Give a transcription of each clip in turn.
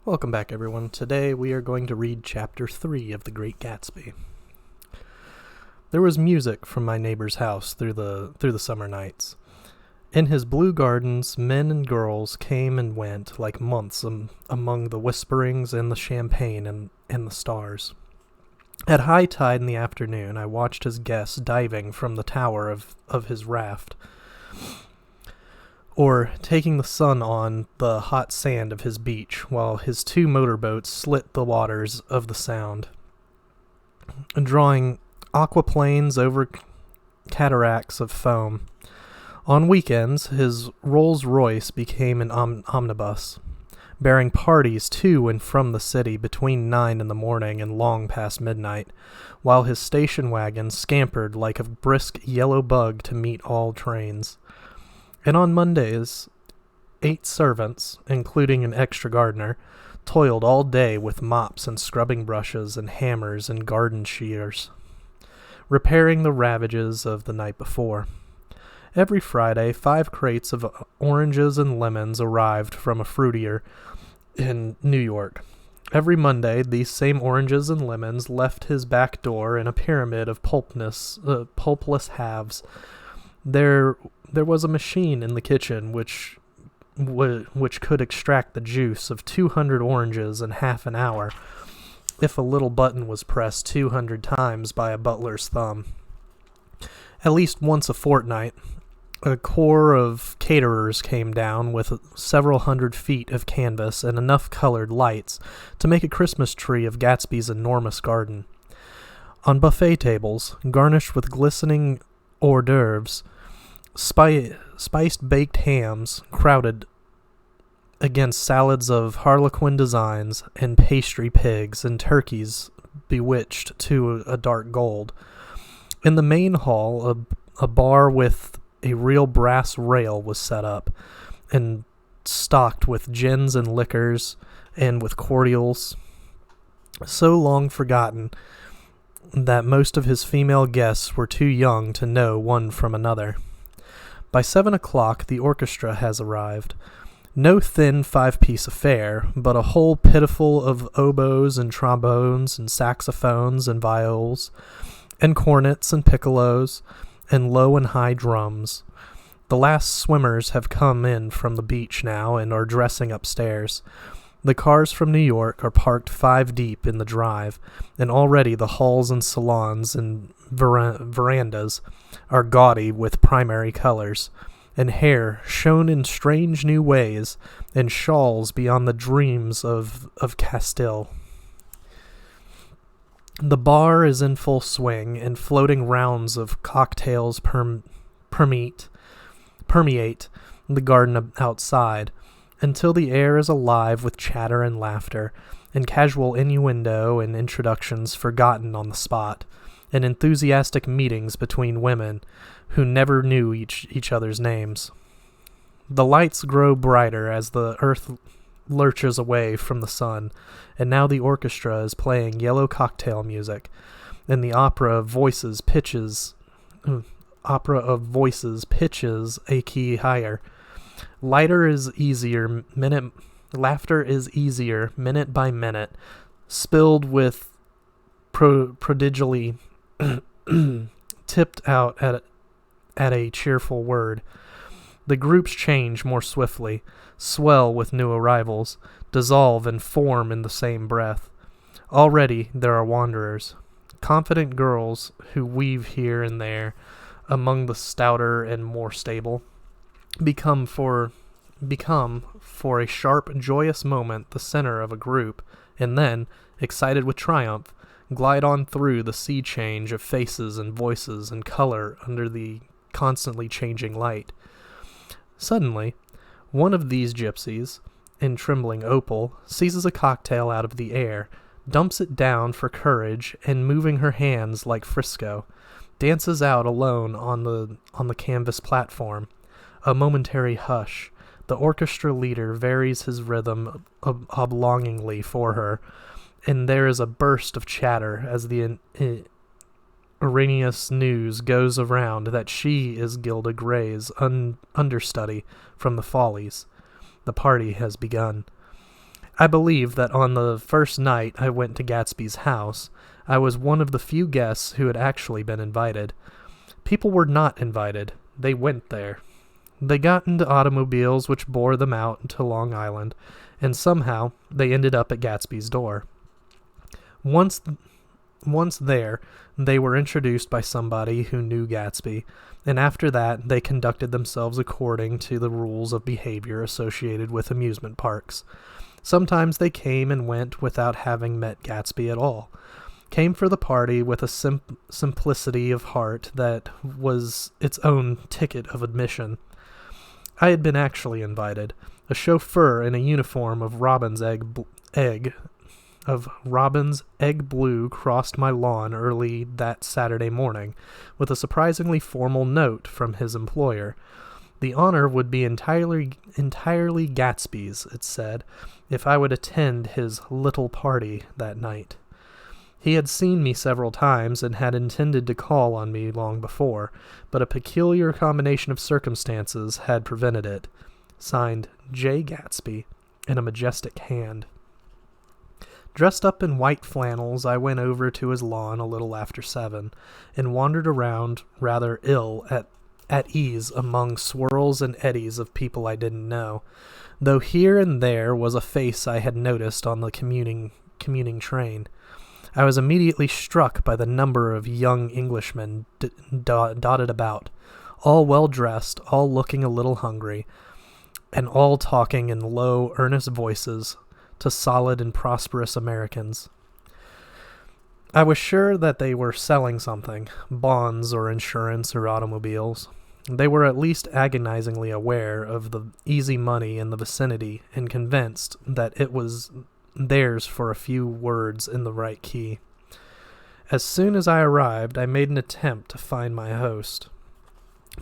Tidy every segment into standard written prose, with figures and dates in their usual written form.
Welcome back, everyone. Today we are going to read Chapter 3 of The Great Gatsby. There was music from my neighbor's house through the summer nights. In his blue gardens, men and girls came and went like months among the whisperings and the champagne and the stars. At high tide in the afternoon, I watched his guests diving from the tower of his raft, or taking the sun on the hot sand of his beach while his two motorboats slit the waters of the Sound, drawing aquaplanes over cataracts of foam. On weekends, his Rolls-Royce became an omnibus, bearing parties to and from the city between 9 in the morning and long past midnight, while his station wagon scampered like a brisk yellow bug to meet all trains. And on Mondays, 8 servants, including an extra gardener, toiled all day with mops and scrubbing brushes and hammers and garden shears, repairing the ravages of the night before. Every Friday, 5 crates of oranges and lemons arrived from a fruitier in New York. Every Monday, these same oranges and lemons left his back door in a pyramid of pulpless halves. There was a machine in the kitchen which could extract the juice of 200 oranges in half an hour, if a little button was pressed 200 times by a butler's thumb. At least once a fortnight, a corps of caterers came down with several hundred feet of canvas and enough colored lights to make a Christmas tree of Gatsby's enormous garden. On buffet tables, garnished with glistening hors d'oeuvres, spiced baked hams crowded against salads of harlequin designs and pastry pigs and turkeys bewitched to a dark gold. In the main hall, a bar with a real brass rail was set up and stocked with gins and liquors and with cordials, so long forgotten that most of his female guests were too young to know one from another. By 7 o'clock, the orchestra has arrived. No thin 5-piece affair, but a whole pitiful of oboes and trombones and saxophones and viols and cornets and piccolos and low and high drums. The last swimmers have come in from the beach now and are dressing upstairs. The cars from New York are parked 5 deep in the drive, and already the halls and salons and verandas are gaudy with primary colors, and hair shown in strange new ways, and shawls beyond the dreams of Castile. The bar is in full swing, and floating rounds of cocktails permeate the garden outside, until the air is alive with chatter and laughter, and casual innuendo and introductions forgotten on the spot, and enthusiastic meetings between women who never knew each other's names. The lights grow brighter as the earth lurches away from the sun, and now the orchestra is playing yellow cocktail music, and the opera of voices pitches a key higher. Laughter is easier minute by minute, spilled with prodigally tipped out at a cheerful word. The groups change more swiftly, swell with new arrivals, dissolve and form in the same breath. Already there are wanderers, confident girls who weave here and there among the stouter and more stable, become for a sharp, joyous moment the center of a group, and then, excited with triumph, glide on through the sea change of faces and voices and color under the constantly changing light. Suddenly, one of these gypsies, in trembling opal, seizes a cocktail out of the air, dumps it down for courage, and moving her hands like Frisco, dances out alone on the canvas platform. A momentary hush. The orchestra leader varies his rhythm oblongingly for her, and there is a burst of chatter as the erroneous news goes around that she is Gilda Gray's understudy from the Follies. The party has begun. I believe that on the first night I went to Gatsby's house, I was one of the few guests who had actually been invited. People were not invited. They went there. They got into automobiles which bore them out to Long Island, and somehow they ended up at Gatsby's door. Once there, they were introduced by somebody who knew Gatsby, and after that they conducted themselves according to the rules of behavior associated with amusement parks. Sometimes they came and went without having met Gatsby at all. Came for the party with a simplicity of heart that was its own ticket of admission. I had been actually invited. A chauffeur in a uniform of robin's egg blue crossed my lawn early that Saturday morning, with a surprisingly formal note from his employer. The honor would be entirely Gatsby's, it said, if I would attend his little party that night. He had seen me several times and had intended to call on me long before, but a peculiar combination of circumstances had prevented it. Signed, J. Gatsby, in a majestic hand. Dressed up in white flannels, I went over to his lawn a little after 7, and wandered around rather ill at ease among swirls and eddies of people I didn't know, though here and there was a face I had noticed on the commuting train. I was immediately struck by the number of young Englishmen dotted about, all well-dressed, all looking a little hungry, and all talking in low, earnest voices to solid and prosperous Americans. I was sure that they were selling something, bonds or insurance or automobiles. They were at least agonizingly aware of the easy money in the vicinity and convinced that it was theirs for a few words in the right key. As soon as I arrived, I made an attempt to find my host,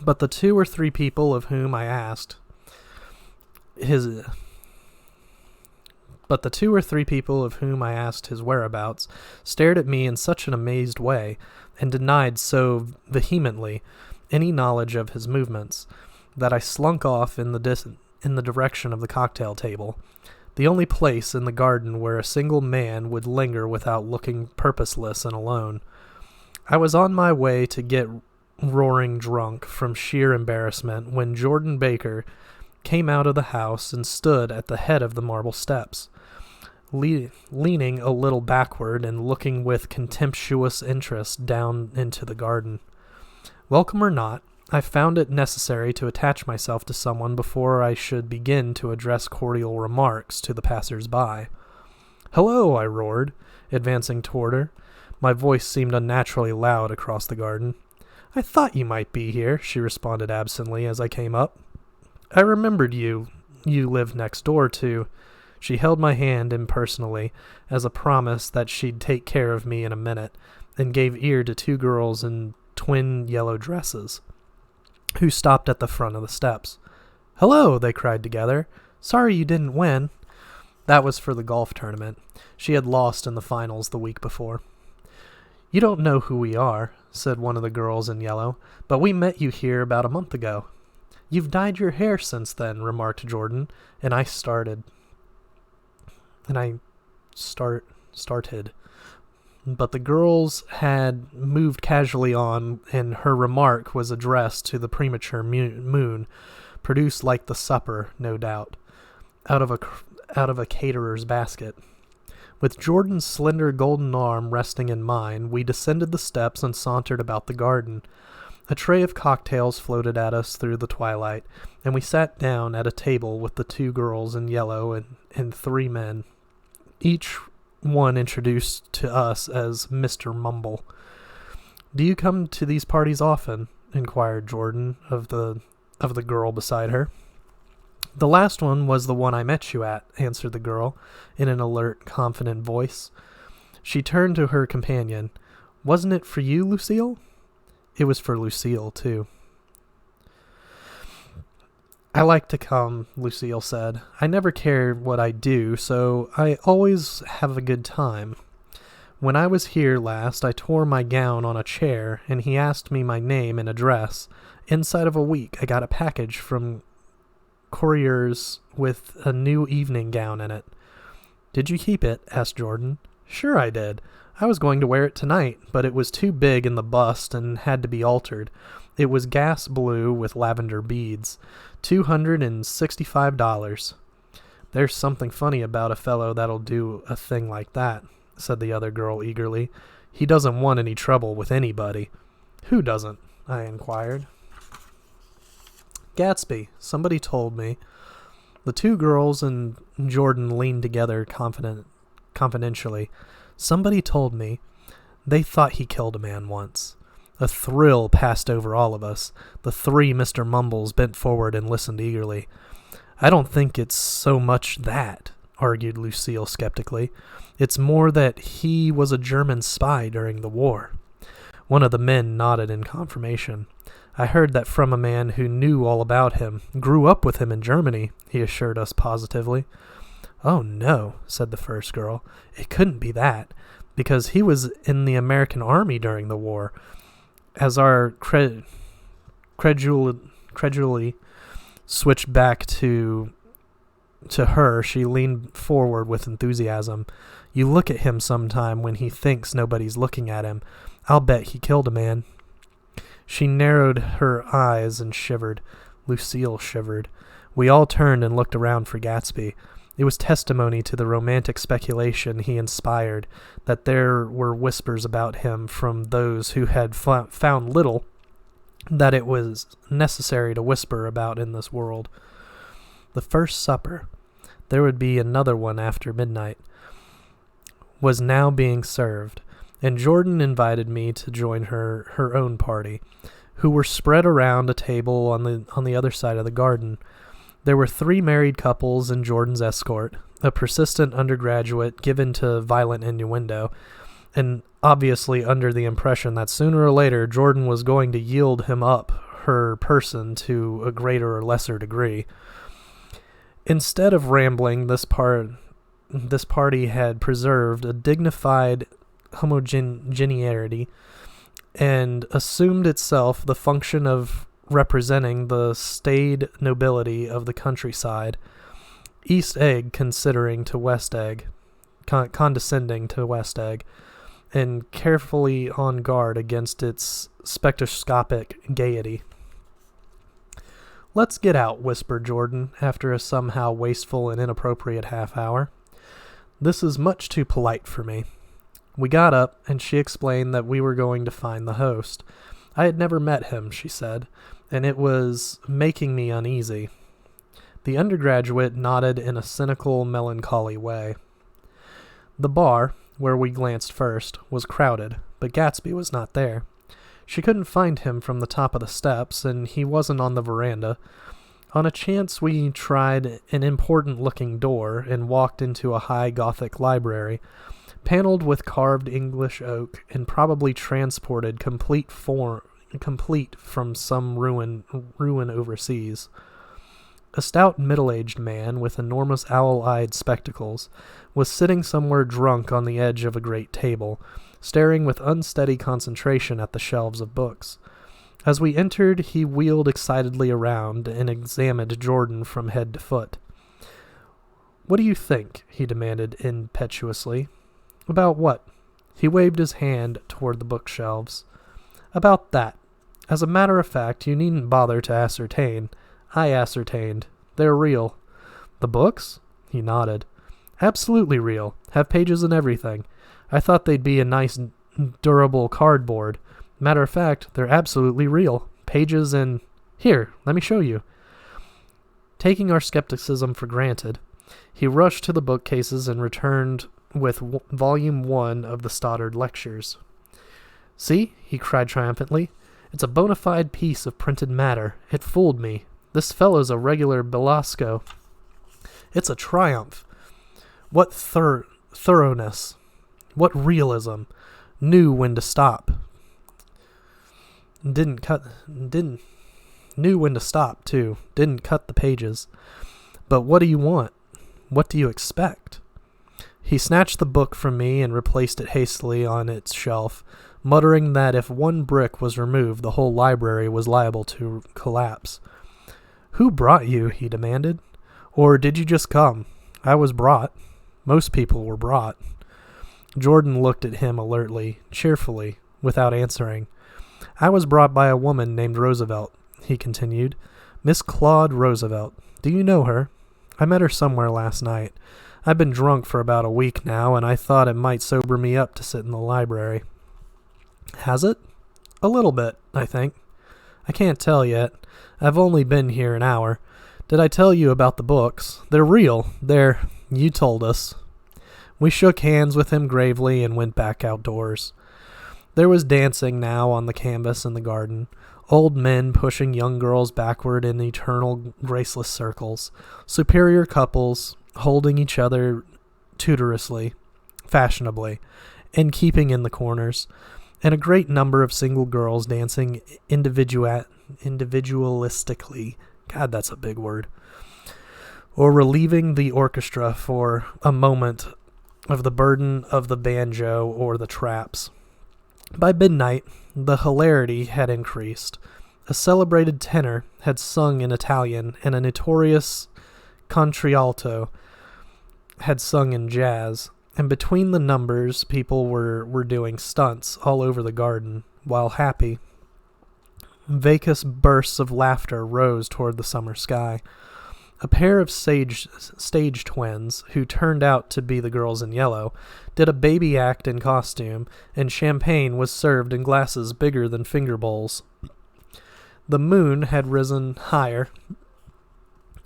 but the two or three people of whom I asked his whereabouts stared at me in such an amazed way, and denied so vehemently any knowledge of his movements, that I slunk off in the direction of the cocktail table, the only place in the garden where a single man would linger without looking purposeless and alone. I was on my way to get roaring drunk from sheer embarrassment when Jordan Baker came out of the house and stood at the head of the marble steps, leaning a little backward and looking with contemptuous interest down into the garden. Welcome or not, I found it necessary to attach myself to someone before I should begin to address cordial remarks to the passers-by. "Hello," I roared, advancing toward her. My voice seemed unnaturally loud across the garden. "I thought you might be here," she responded absently as I came up. "I remembered you. You live next door to—" She held my hand impersonally as a promise that she'd take care of me in a minute, and gave ear to two girls in twin yellow dresses, who stopped at the front of the steps. "Hello," they cried together. "Sorry you didn't win." That was for the golf tournament. She had lost in the finals the week before. "You don't know who we are," said one of the girls in yellow, "but we met you here about a month ago." "You've dyed your hair since then," remarked Jordan, and I started. But the girls had moved casually on, and her remark was addressed to the premature moon, produced like the supper, no doubt, out of a caterer's basket. With Jordan's slender golden arm resting in mine, we descended the steps and sauntered about the garden. A tray of cocktails floated at us through the twilight, and we sat down at a table with the two girls in yellow and three men, each one introduced to us as Mr. Mumble. "Do you come to these parties often?" inquired Jordan of the girl beside her. "The last one was the one I met you at," answered the girl, in an alert, confident voice. She turned to her companion. "Wasn't it for you, Lucille?" It was for Lucille, too. "I like to come," Lucille said. "I never care what I do, so I always have a good time. When I was here last, I tore my gown on a chair, and he asked me my name and address. Inside of a week, I got a package from Courier's with a new evening gown in it. "Did you keep it?" asked Jordan. "Sure I did. I was going to wear it tonight, but it was too big in the bust and had to be altered. It was gas blue with lavender beads. $265. "There's something funny about a fellow that'll do a thing like that," said the other girl eagerly. "He doesn't want any trouble with anybody." "Who doesn't?" I inquired. "Gatsby. Somebody told me." The two girls and Jordan leaned together confidentially. "Somebody told me they thought he killed a man once." A thrill passed over all of us. The three Mr. Mumbles bent forward and listened eagerly. "I don't think it's so much that," argued Lucille skeptically. "It's more that he was a German spy during the war." One of the men nodded in confirmation. "I heard that from a man who knew all about him, grew up with him in Germany," he assured us positively. "Oh no," said the first girl. "It couldn't be that, because he was in the American Army during the war." As our credulity switched back to her, she leaned forward with enthusiasm. "You look at him sometime when he thinks nobody's looking at him. I'll bet he killed a man." She narrowed her eyes and shivered. Lucille shivered. We all turned and looked around for Gatsby. It was testimony to the romantic speculation he inspired that there were whispers about him from those who had found little that it was necessary to whisper about in this world. The first supper, there would be another one after midnight, was now being served, and Jordan invited me to join her own party, who were spread around a table on the other side of the garden. There were 3 married couples and Jordan's escort, a persistent undergraduate given to violent innuendo, and obviously under the impression that sooner or later Jordan was going to yield him up her person to a greater or lesser degree. Instead of rambling, this party had preserved a dignified homogeneity and assumed itself the function of representing the staid nobility of the countryside. East Egg condescending to West Egg, and carefully on guard against its spectroscopic gaiety. "Let's get out," whispered Jordan, after a somehow wasteful and inappropriate half-hour. "This is much too polite for me." We got up, and she explained that we were going to find the host. I had never met him, she said, and it was making me uneasy. The undergraduate nodded in a cynical, melancholy way. The bar, where we glanced first, was crowded, but Gatsby was not there. She couldn't find him from the top of the steps, and he wasn't on the veranda. On a chance, we tried an important-looking door and walked into a high Gothic library, paneled with carved English oak and probably transported complete from some ruin overseas. A stout middle-aged man with enormous owl-eyed spectacles was sitting somewhere drunk on the edge of a great table, staring with unsteady concentration at the shelves of books. As we entered, he wheeled excitedly around and examined Jordan from head to foot. "What do you think?" he demanded impetuously. "About what?" He waved his hand toward the bookshelves. "About that. As a matter of fact, you needn't bother to ascertain. I ascertained. They're real." "The books?" He nodded. "Absolutely real. Have pages and everything. I thought they'd be a nice, durable cardboard. Matter of fact, they're absolutely real. Pages and... Here, let me show you." Taking our skepticism for granted, he rushed to the bookcases and returned with Volume 1 of the Stoddard Lectures. "See," he cried triumphantly. "It's a bona fide piece of printed matter. It fooled me. This fellow's a regular Belasco. It's a triumph. What thoroughness. What realism. Knew when to stop. Knew when to stop, too. Didn't cut the pages. But what do you want? What do you expect?" He snatched the book from me and replaced it hastily on its shelf, muttering that if one brick was removed, the whole library was liable to collapse. "Who brought you?" he demanded. "Or did you just come?" "I was brought." Most people were brought. Jordan looked at him alertly, cheerfully, without answering. I was brought by a woman named Roosevelt, he continued. Miss Claude Roosevelt. Do you know her? I met her somewhere last night. I've been drunk for about a week now, and I thought it might sober me up to sit in the library. Has it? A little bit, I think. I can't tell yet. I've only been here an hour. Did I tell you about the books? They're real. You told us. We shook hands with him gravely and went back outdoors. There was dancing now on the canvas in the garden. Old men pushing young girls backward in eternal graceless circles. Superior couples holding each other tutorously, fashionably, and keeping in the corners. And a great number of single girls dancing individualistically. God, that's a big word. Or relieving the orchestra for a moment of the burden of the banjo or the traps. By midnight, the hilarity had increased. A celebrated tenor had sung in Italian, and a notorious contralto had sung in jazz. And between the numbers, people were doing stunts all over the garden, while happy, vacuous bursts of laughter rose toward the summer sky. A pair of stage twins, who turned out to be the girls in yellow, did a baby act in costume, and champagne was served in glasses bigger than finger bowls. The moon had risen higher,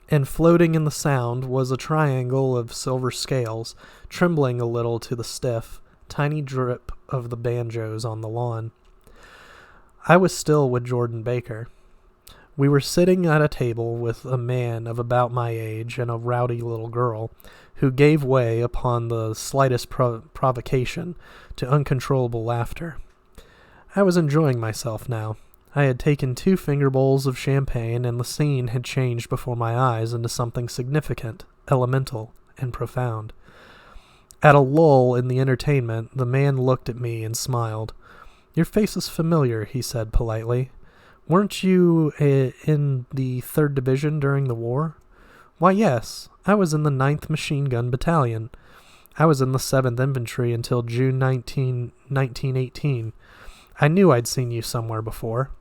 and floating in the sound was a triangle of silver scales, trembling a little to the stiff, tiny drip of the banjos on the lawn. I was still with Jordan Baker. We were sitting at a table with a man of about my age and a rowdy little girl, who gave way upon the slightest provocation to uncontrollable laughter. I was enjoying myself now. I had taken 2 finger bowls of champagne, and the scene had changed before my eyes into something significant, elemental, and profound. At a lull in the entertainment, the man looked at me and smiled. "Your face is familiar," he said politely. "Weren't you in the 3rd Division during the war?" "Why, yes. I was in the 9th Machine Gun Battalion. I was in the 7th Infantry until June 1918. I knew I'd seen you somewhere before."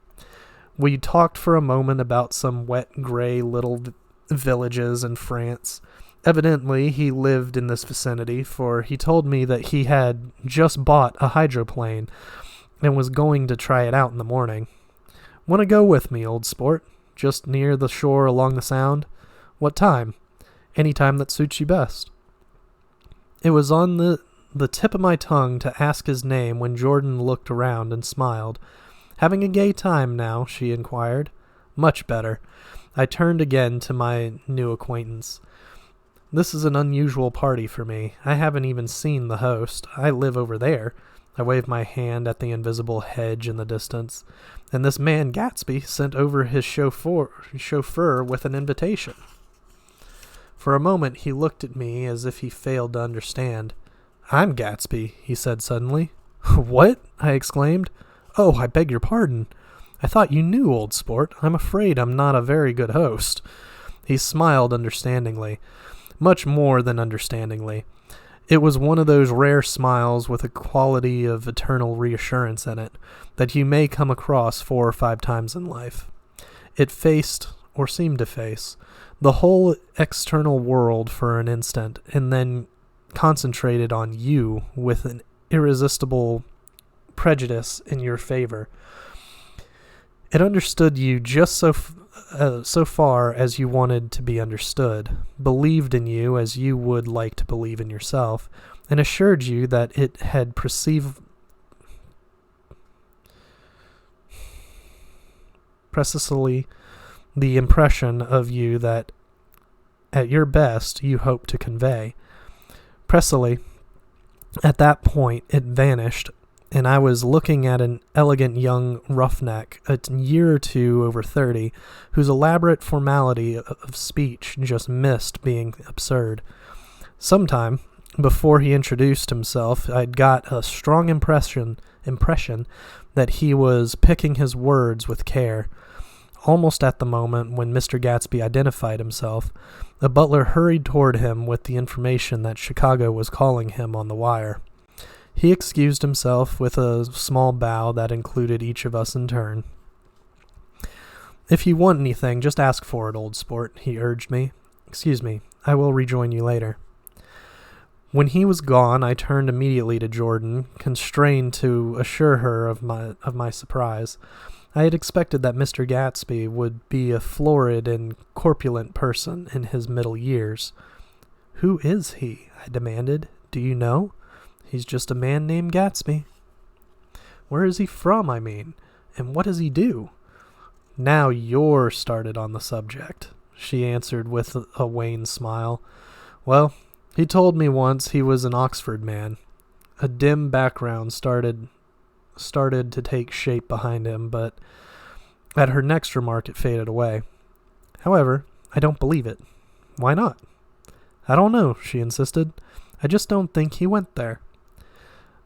We talked for a moment about some wet, gray little villages in France. Evidently, he lived in this vicinity, for he told me that he had just bought a hydroplane and was going to try it out in the morning. "Want to go with me, old sport? Just near the shore along the Sound? What time?" "Any time that suits you best." It was on the tip of my tongue to ask his name when Jordan looked around and smiled. "Having a gay time now?" she inquired. "Much better." I turned again to my new acquaintance. "This is an unusual party for me. I haven't even seen the host. I live over there." I waved my hand at the invisible hedge in the distance. "And this man Gatsby sent over his chauffeur with an invitation." For a moment he looked at me as if he failed to understand. "I'm Gatsby," he said suddenly. "What?" I exclaimed. "Oh, I beg your pardon. I thought you knew, old sport. I'm afraid I'm not a very good host." He smiled understandingly, much more than understandingly. It was one of those rare smiles with a quality of eternal reassurance in it that you may come across 4 or 5 times in life. It faced, or seemed to face, the whole external world for an instant, and then concentrated on you with an irresistible prejudice in your favor. It understood you just so far as you wanted to be understood, believed in you as you would like to believe in yourself, and assured you that it had precisely the impression of you that, at your best, you hope to convey. Precisely, at that point, it vanished, and I was looking at an elegant young roughneck, a year or 2 over 30, whose elaborate formality of speech just missed being absurd. Sometime before he introduced himself, I'd got a strong impression that he was picking his words with care. Almost at the moment when Mr. Gatsby identified himself, a butler hurried toward him with the information that Chicago was calling him on the wire. He excused himself with a small bow that included each of us in turn. "If you want anything, just ask for it, old sport," he urged me. "Excuse me, I will rejoin you later." When he was gone, I turned immediately to Jordan, constrained to assure her of my surprise. I had expected that Mr. Gatsby would be a florid and corpulent person in his middle years. "Who is he?" I demanded. "Do you know?" "He's just a man named Gatsby." "Where is he from, I mean? And what does he do?" "Now you're started on the subject," she answered with a wan smile. "Well, he told me once he was an Oxford man." A dim background started to take shape behind him, but at her next remark it faded away. "However, I don't believe it." "Why not?" "I don't know," she insisted. "I just don't think he went there."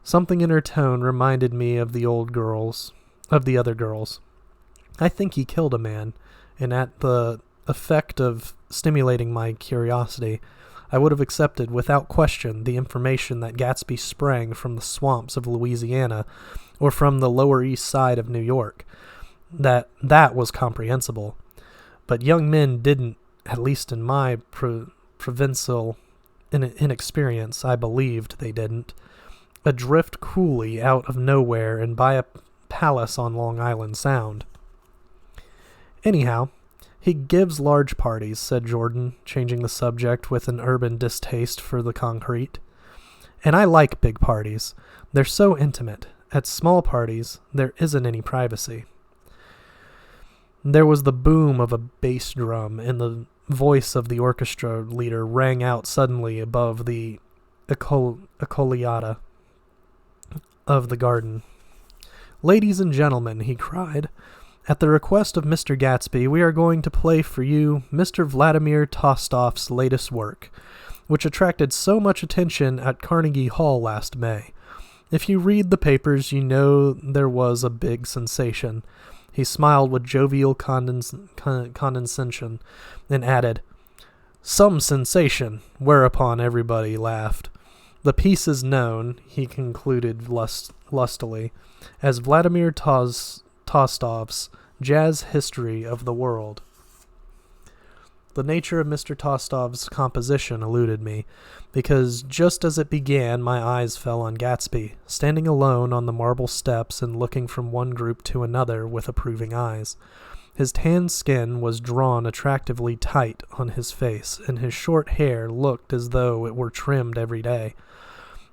Something in her tone reminded me of the other girls. "I think he killed a man," and at the effect of stimulating my curiosity, I would have accepted without question the information that Gatsby sprang from the swamps of Louisiana or from the Lower East Side of New York. That was comprehensible. But young men didn't, at least in my provincial inexperience, I believed they didn't, adrift coolly out of nowhere and buy a palace on Long Island Sound. "Anyhow, he gives large parties," said Jordan, changing the subject with an urban distaste for the concrete. "And I like big parties. They're so intimate. At small parties, there isn't any privacy." There was the boom of a bass drum, and the voice of the orchestra leader rang out suddenly above the ecoliata of the garden. "Ladies and gentlemen," he cried, "at the request of Mr. Gatsby, we are going to play for you Mr. Vladimir Tostof's latest work, which attracted so much attention at Carnegie Hall last May. If you read the papers, you know there was a big sensation." He smiled with jovial condescension and added, "Some sensation," whereupon everybody laughed. "The piece is known," he concluded lustily, "as Vladimir Tostof's Jazz History of the World." The nature of Mr. Tostof's composition eluded me, because just as it began my eyes fell on Gatsby, standing alone on the marble steps and looking from one group to another with approving eyes. His tanned skin was drawn attractively tight on his face, and his short hair looked as though it were trimmed every day.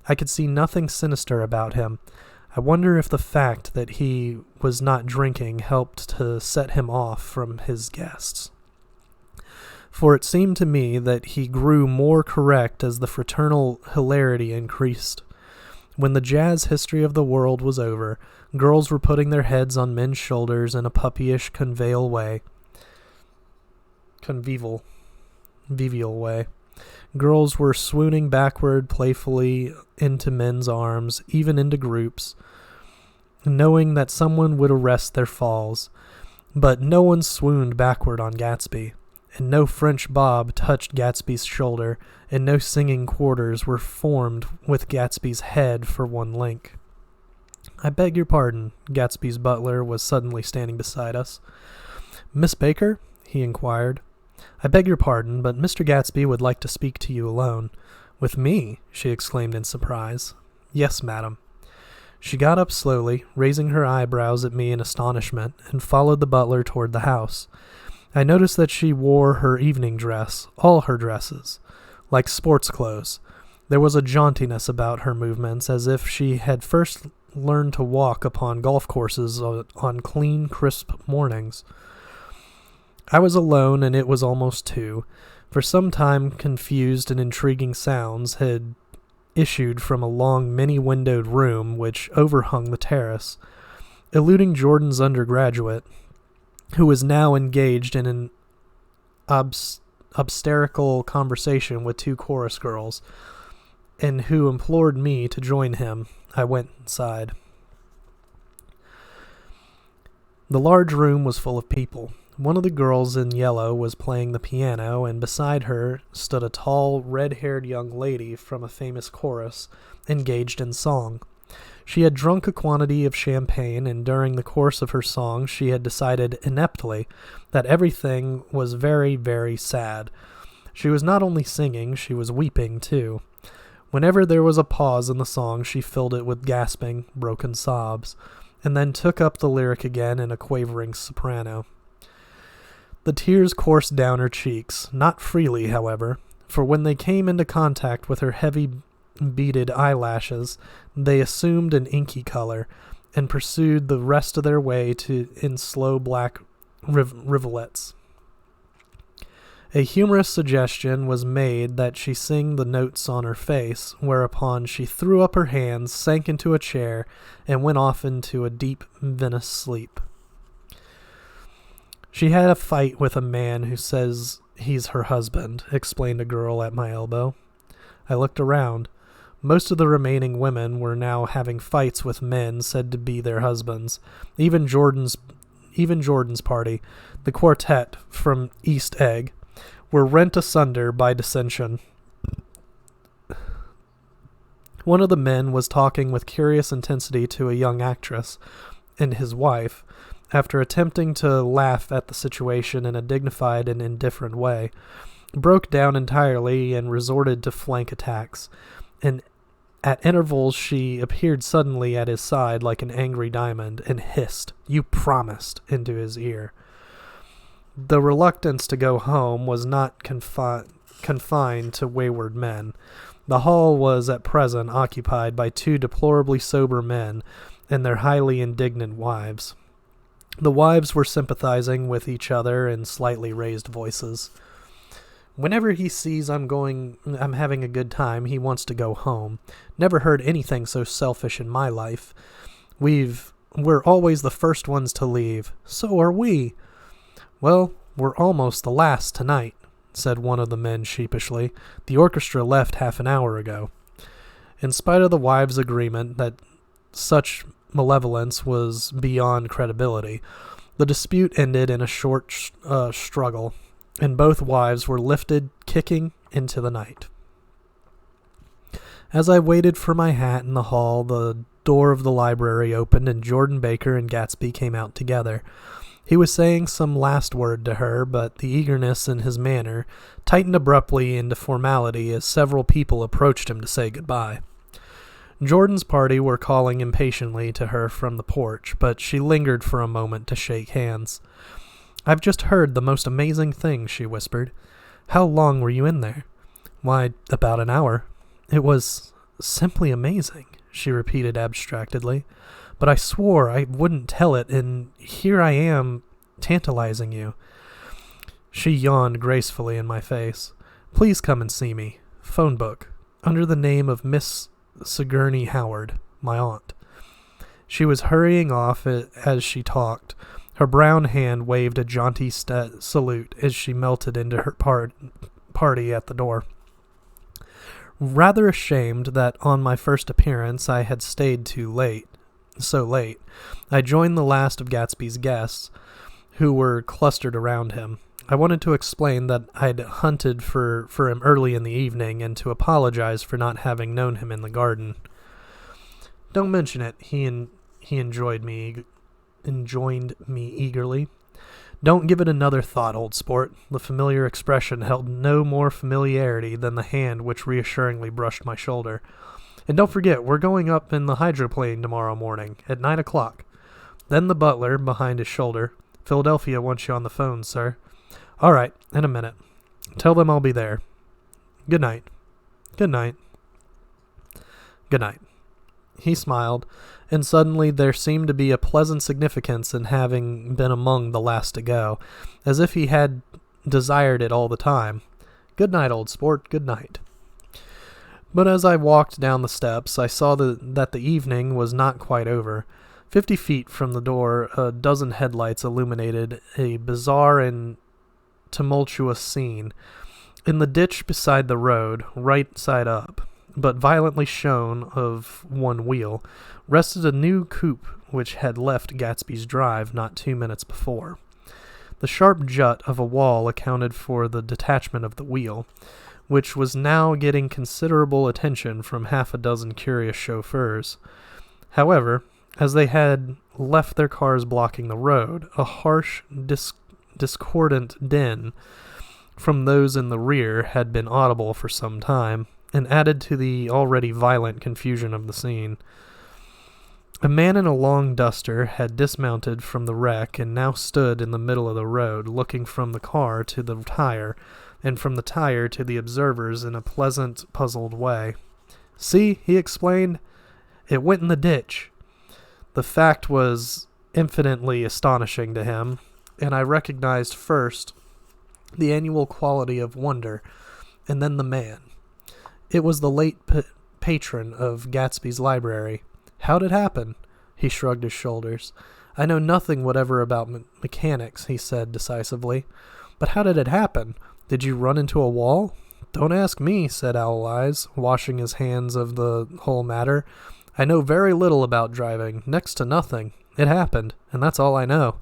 I could see nothing sinister about him. I wonder if the fact that he was not drinking helped to set him off from his guests. For it seemed to me that he grew more correct as the fraternal hilarity increased. When the Jazz History of the World was over, girls were putting their heads on men's shoulders in a puppyish convivial way. Girls were swooning backward playfully into men's arms, even into groups, knowing that someone would arrest their falls. But no one swooned backward on Gatsby, and no French bob touched Gatsby's shoulder, and no singing quarters were formed with Gatsby's head for one link. "I beg your pardon," Gatsby's butler was suddenly standing beside us. "Miss Baker?" he inquired. "I beg your pardon, but Mr. Gatsby would like to speak to you alone." "With me?" she exclaimed in surprise. "Yes, madam." She got up slowly, raising her eyebrows at me in astonishment, and followed the butler toward the house. I noticed that she wore her evening dress, all her dresses, like sports clothes. There was a jauntiness about her movements, as if she had first learned to walk upon golf courses on clean, crisp mornings. I was alone, and it was almost 2. For some time confused and intriguing sounds had issued from a long, many-windowed room which overhung the terrace. Eluding Jordan's undergraduate, who was now engaged in an obstetrical conversation with 2 chorus girls, and who implored me to join him, I went inside. The large room was full of people. One of the girls in yellow was playing the piano, and beside her stood a tall, red-haired young lady from a famous chorus, engaged in song. She had drunk a quantity of champagne, and during the course of her song she had decided ineptly that everything was very, very sad. She was not only singing, she was weeping too. Whenever there was a pause in the song, she filled it with gasping, broken sobs, and then took up the lyric again in a quavering soprano. The tears coursed down her cheeks, not freely, however, for when they came into contact with her heavy beaded eyelashes, they assumed an inky color, and pursued the rest of their way in slow black rivulets. A humorous suggestion was made that she sing the notes on her face, whereupon she threw up her hands, sank into a chair, and went off into a deep vinous sleep. She had a fight with a man who says he's her husband, explained a girl at my elbow. I looked around. Most of the remaining women were now having fights with men said to be their husbands. Even Jordan's party, the quartet from East Egg, were rent asunder by dissension. One of the men was talking with curious intensity to a young actress, and his wife, after attempting to laugh at the situation in a dignified and indifferent way, broke down entirely and resorted to flank attacks, and at intervals she appeared suddenly at his side like an angry diamond and hissed, "You promised," into his ear. The reluctance to go home was not confined to wayward men. The hall was at present occupied by two deplorably sober men and their highly indignant wives. The wives were sympathizing with each other in slightly raised voices. Whenever he sees I'm having a good time, he wants to go home. Never heard anything so selfish in my life. We're always the first ones to leave. So are we. Well, we're almost the last tonight, said one of the men sheepishly. The orchestra left half an hour ago. In spite of the wives' agreement that such malevolence was beyond credibility, the dispute ended in a short struggle, and both wives were lifted, kicking, into the night. As I waited for my hat in the hall, the door of the library opened, and Jordan Baker and Gatsby came out together. He was saying some last word to her, but the eagerness in his manner tightened abruptly into formality as several people approached him to say goodbye. Jordan's party were calling impatiently to her from the porch, but she lingered for a moment to shake hands. "I've just heard the most amazing thing," she whispered. "How long were you in there?" "Why, about an hour." "It was simply amazing," she repeated abstractedly. "But I swore I wouldn't tell it, and here I am, tantalizing you." She yawned gracefully in my face. "Please come and see me. Phone book. Under the name of Miss Sigourney Howard, my aunt." She was hurrying off as she talked. Her brown hand waved a jaunty salute as she melted into her party at the door. Rather ashamed that on my first appearance I had stayed so late, I joined the last of Gatsby's guests, who were clustered around him. I wanted to explain that I'd hunted for him early in the evening, and to apologize for not having known him in the garden. "Don't mention it," he enjoined me eagerly. "Don't give it another thought, old sport." The familiar expression held no more familiarity than the hand which reassuringly brushed my shoulder. "And don't forget, we're going up in the hydroplane tomorrow morning at 9 o'clock. Then the butler, behind his shoulder, "Philadelphia wants you on the phone, sir." "All right, in a minute. Tell them I'll be there. Good night." "Good night." "Good night." He smiled, and suddenly there seemed to be a pleasant significance in having been among the last to go, as if he had desired it all the time. "Good night, old sport, good night." But as I walked down the steps, I saw that the evening was not quite over. 50 feet from the door, a dozen headlights illuminated a bizarre and tumultuous scene. In the ditch beside the road, right side up, but violently shone of one wheel, rested a new coupe which had left Gatsby's Drive not 2 minutes before. The sharp jut of a wall accounted for the detachment of the wheel, which was now getting considerable attention from half a dozen curious chauffeurs. However, as they had left their cars blocking the road, a harsh, discordant din from those in the rear had been audible for some time, and added to the already violent confusion of the scene. A man in a long duster had dismounted from the wreck and now stood in the middle of the road, looking from the car to the tire, and from the tire to the observers in a pleasant, puzzled way. "See," he explained, "it went in the ditch." The fact was infinitely astonishing to him, and I recognized first the annual quality of wonder, and then the man. It was the late patron of Gatsby's library. "How'd it happen?" He shrugged his shoulders. "I know nothing whatever about mechanics," he said decisively. "But how did it happen? Did you run into a wall?" "Don't ask me," said Owl Eyes, washing his hands of the whole matter. "I know very little about driving, next to nothing. It happened, and that's all I know."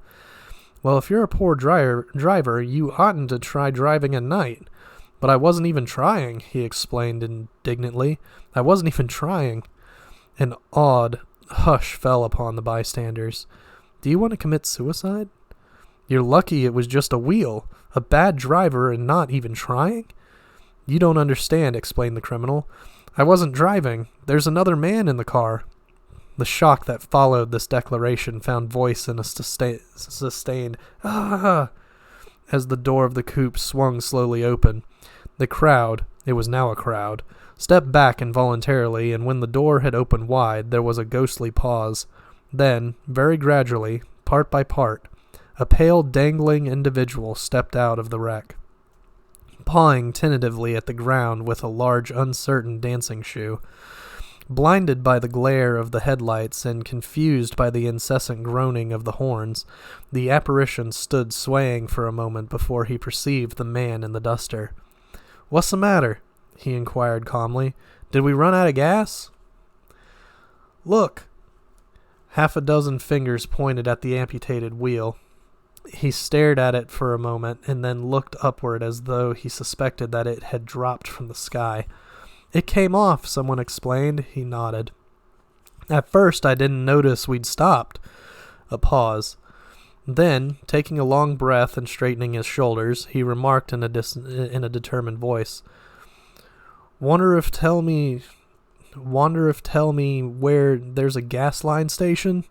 "Well, if you're a poor driver, you oughtn't to try driving at night." "But I wasn't even trying," he explained indignantly. "I wasn't even trying." An awed hush fell upon the bystanders. "Do you want to commit suicide?" "You're lucky it was just a wheel. A bad driver and not even trying?" "You don't understand," explained the criminal. "I wasn't driving. There's another man in the car." The shock that followed this declaration found voice in a sustained "ah!" as the door of the coupe swung slowly open. The crowd, it was now a crowd, stepped back involuntarily, and when the door had opened wide, there was a ghostly pause. Then, very gradually, part by part, a pale, dangling individual stepped out of the wreck, pawing tentatively at the ground with a large, uncertain dancing shoe. Blinded by the glare of the headlights and confused by the incessant groaning of the horns, the apparition stood swaying for a moment before he perceived the man in the duster. "What's the matter?" he inquired calmly. "Did we run out of gas?" "Look!" Half a dozen fingers pointed at the amputated wheel. He stared at it for a moment and then looked upward as though he suspected that it had dropped from the sky. "It came off," someone explained. He nodded. "At first I didn't notice we'd stopped." A pause. Then, taking a long breath and straightening his shoulders, he remarked in a determined voice, Wonder if tell me where there's a gas line station?"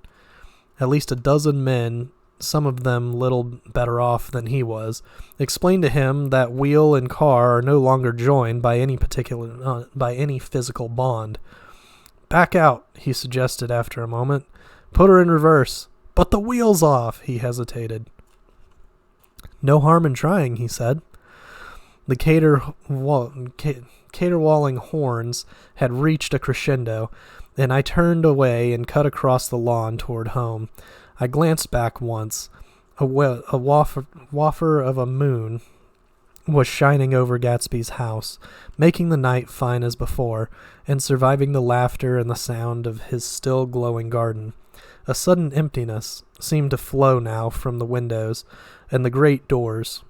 At least a dozen men, some of them little better off than he was, explained to him that wheel and car are no longer joined by any physical bond. "Back out," he suggested after a moment. "Put her in reverse." "But the wheel's off," he hesitated. "No harm in trying," he said. The caterwauling horns had reached a crescendo, and I turned away and cut across the lawn toward home. I glanced back once. A wafer of a moon was shining over Gatsby's house, making the night fine as before, and surviving the laughter and the sound of his still glowing garden. A sudden emptiness seemed to flow now from the windows and the great doors,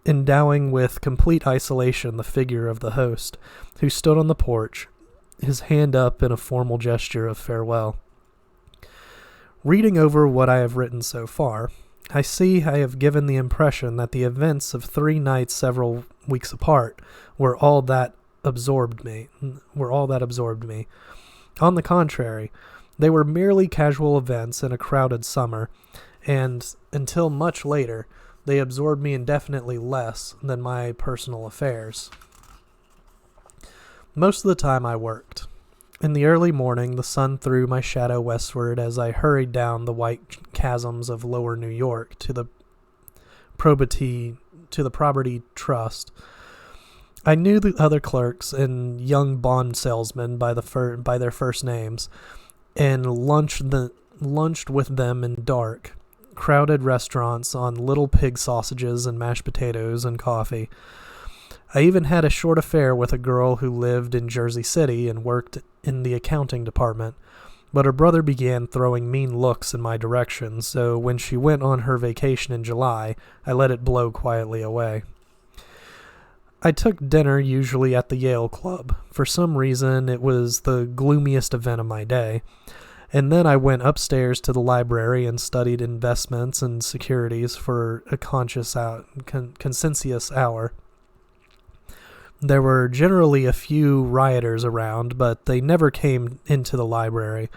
endowing with complete isolation the figure of the host, who stood on the porch, his hand up in a formal gesture of farewell. Reading over what I have written so far, I see I have given the impression that the events of 3 nights several weeks apart were all that absorbed me. On the contrary, they were merely casual events in a crowded summer, and until much later, they absorbed me indefinitely less than my personal affairs. Most of the time I worked. In the early morning, the sun threw my shadow westward as I hurried down the white chasms of lower New York to the Property Trust. I knew the other clerks and young bond salesmen by their first names, and lunched with them in dark, crowded restaurants on little pig sausages and mashed potatoes and coffee. I even had a short affair with a girl who lived in Jersey City and worked in the accounting department, but her brother began throwing mean looks in my direction, so when she went on her vacation in July, I let it blow quietly away. I took dinner usually at the Yale Club. For some reason, it was the gloomiest event of my day. And then I went upstairs to the library and studied investments and securities for a conscientious hour. There were generally a few rioters around, but they never came into the library,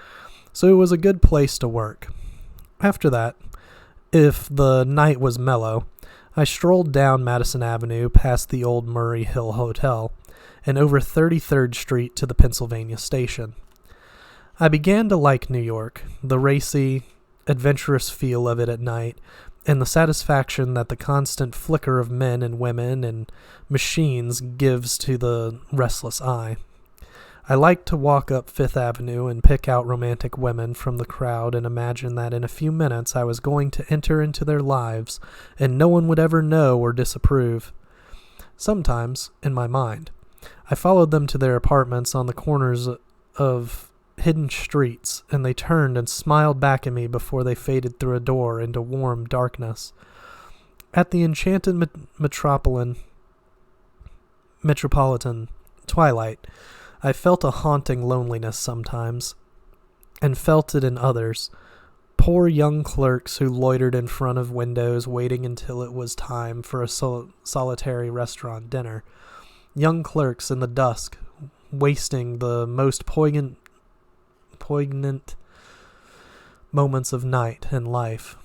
so it was a good place to work. After that, if the night was mellow, I strolled down Madison Avenue past the old Murray Hill Hotel and over 33rd Street to the Pennsylvania Station. I began to like New York, the racy, adventurous feel of it at night, and the satisfaction that the constant flicker of men and women and machines gives to the restless eye. I liked to walk up Fifth Avenue and pick out romantic women from the crowd and imagine that in a few minutes I was going to enter into their lives and no one would ever know or disapprove. Sometimes, in my mind, I followed them to their apartments on the corners of hidden streets, and they turned and smiled back at me before they faded through a door into warm darkness. At the enchanted metropolitan twilight, I felt a haunting loneliness sometimes, and felt it in others. Poor young clerks who loitered in front of windows waiting until it was time for a solitary restaurant dinner. Young clerks in the dusk, wasting the most poignant moments of night and life.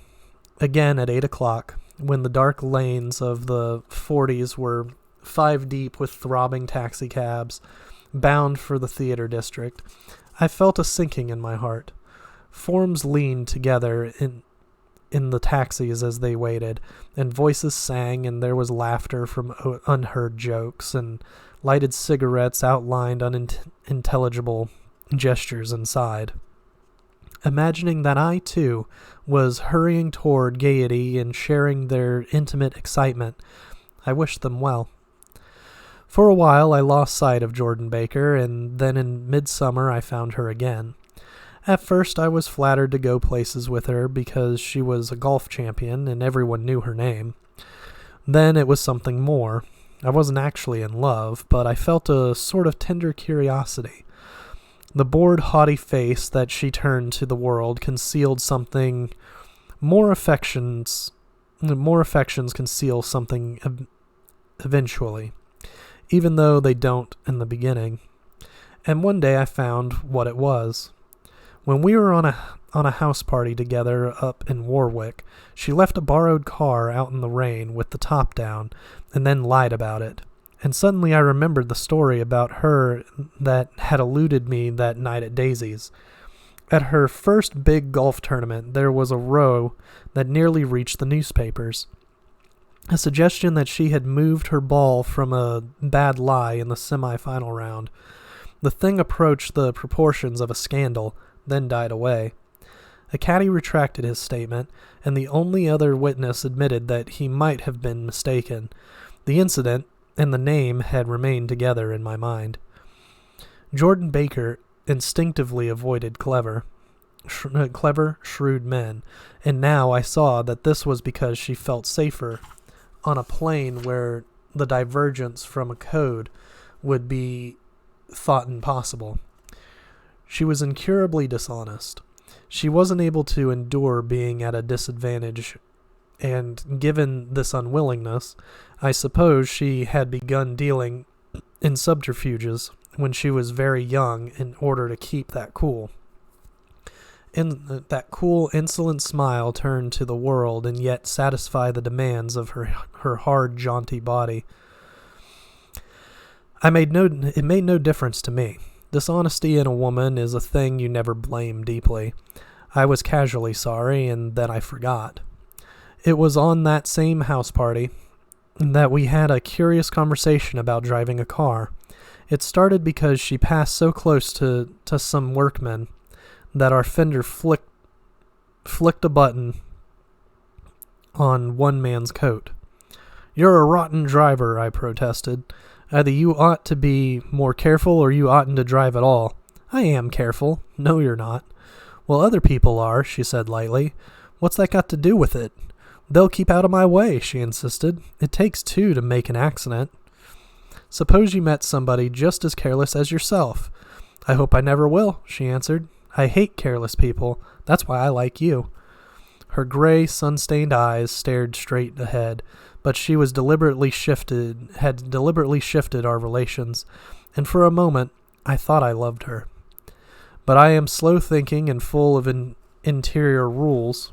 Again at 8 o'clock, when the dark lanes of the 40s were 5 deep with throbbing taxicabs, bound for the theater district, I felt a sinking in my heart. Forms leaned together in the taxis as they waited, and voices sang, and there was laughter from unheard jokes, and lighted cigarettes outlined unintelligible gestures inside. Imagining that I, too, was hurrying toward gaiety and sharing their intimate excitement, I wished them well. For a while I lost sight of Jordan Baker, and then in midsummer I found her again. At first I was flattered to go places with her because she was a golf champion and everyone knew her name. Then it was something more. I wasn't actually in love, but I felt a sort of tender curiosity. The bored, haughty face that she turned to the world concealed something. More affections conceal something eventually, even though they don't in the beginning. And one day I found what it was. When we were on a house party together up in Warwick, she left a borrowed car out in the rain with the top down, and then lied about it. And suddenly I remembered the story about her that had eluded me that night at Daisy's. At her first big golf tournament, there was a row that nearly reached the newspapers. A suggestion that she had moved her ball from a bad lie in the semi-final round. The thing approached the proportions of a scandal, then died away. A caddy retracted his statement, and the only other witness admitted that he might have been mistaken. The incident and the name had remained together in my mind. Jordan Baker instinctively avoided clever, shrewd men, and now I saw that this was because she felt safer on a plane where the divergence from a code would be thought impossible. She was incurably dishonest. She wasn't able to endure being at a disadvantage, and given this unwillingness, I suppose she had begun dealing in subterfuges when she was very young in order to keep that cool. That cool, insolent smile turned to the world and yet satisfy the demands of her hard, jaunty body. It made no difference to me. Dishonesty in a woman is a thing you never blame deeply. I was casually sorry, and then I forgot. It was on that same house party that we had a curious conversation about driving a car. It started because she passed so close to some workmen that our fender flicked a button on one man's coat. "You're a rotten driver," I protested. "Either you ought to be more careful or you oughtn't to drive at all." I am careful. No, you're not. Well, other people are, she said lightly. What's that got to do with it? They'll keep out of my way, she insisted. It takes two to make an accident. Suppose you met somebody just as careless as yourself. I hope I never will, she answered. I hate careless people. That's why I like you. Her gray, sun-stained eyes stared straight ahead, but she had deliberately shifted our relations, and for a moment I thought I loved her. But I am slow-thinking and full of interior rules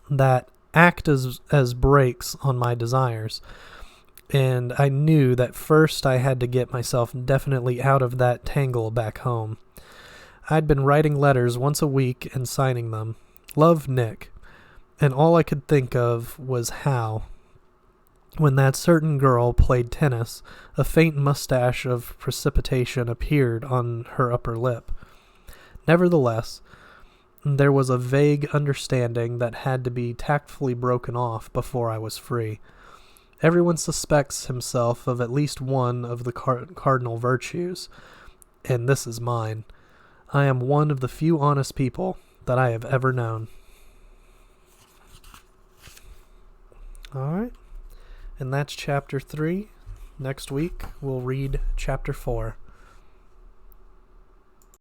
that act as brakes on my desires, and I knew that first I had to get myself definitely out of that tangle back home. I'd been writing letters once a week and signing them. Love, Nick. And all I could think of was how, when that certain girl played tennis, a faint mustache of precipitation appeared on her upper lip. Nevertheless, there was a vague understanding that had to be tactfully broken off before I was free. Everyone suspects himself of at least one of the cardinal virtues, and this is mine. I am one of the few honest people that I have ever known. Alright, and that's chapter 3. Next week, we'll read chapter 4.